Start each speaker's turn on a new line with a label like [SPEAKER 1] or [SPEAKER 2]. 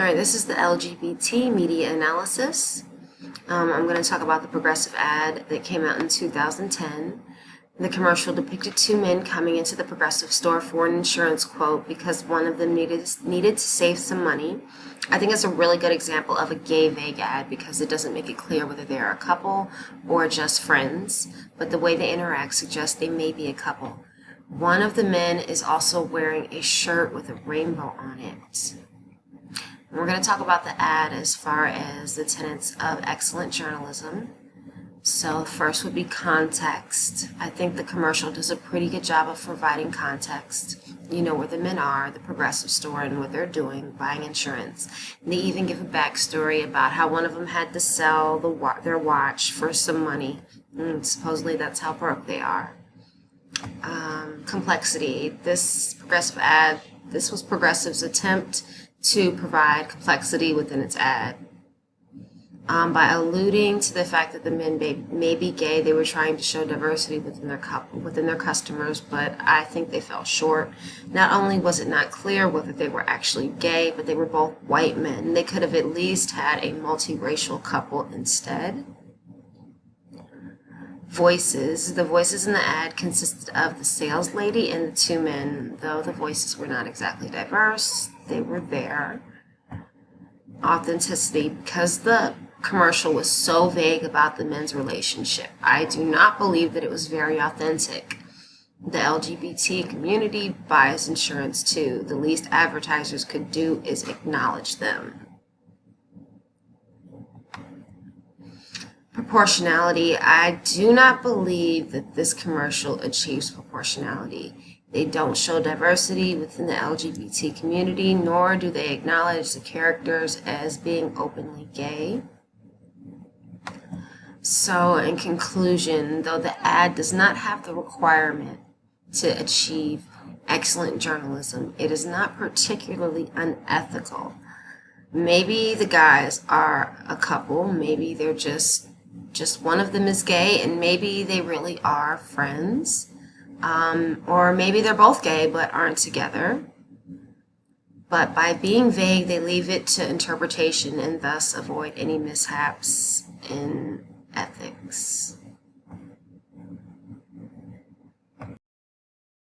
[SPEAKER 1] All right, this is the LGBT media analysis. I'm going to talk about the progressive ad that came out in 2010. The commercial depicted two men coming into the Progressive store for an insurance quote because one of them needed to save some money. I think it's a really good example of a gay vague ad because it doesn't make it clear whether they're a couple or just friends, but the way they interact suggests they may be a couple. One of the men is also wearing a shirt with a rainbow on it. We're going to talk about the ad as far as the tenets of excellent journalism. So first would be context. I think the commercial does a pretty good job of providing context. You know where the men are, the Progressive store, and what they're doing, buying insurance. And they even give a backstory about how one of them had to sell their watch for some money. And supposedly that's how broke they are. Complexity. This was Progressive's attempt to provide complexity within its ad. By alluding to the fact that the men may be gay, they were trying to show diversity within their customers, but I think they fell short. Not only was it not clear whether they were actually gay, but they were both white men. They could have at least had a multiracial couple instead. Voices. The voices in the ad consisted of the sales lady and the two men, though the voices were not exactly diverse. They were there. Authenticity. Because the commercial was so vague about the men's relationship, I do not believe that it was very authentic. The LGBT community buys insurance too. The least advertisers could do is acknowledge them. Proportionality. I do not believe that this commercial achieves proportionality. They don't show diversity within the LGBT community, nor do they acknowledge the characters as being openly gay. So, in conclusion, though the ad does not have the requirement to achieve excellent journalism, it is not particularly unethical. Maybe the guys are a couple, maybe they're just one of them is gay, and maybe they really are friends. Or maybe they're both gay but aren't together. But by being vague, they leave it to interpretation and thus avoid any mishaps in ethics.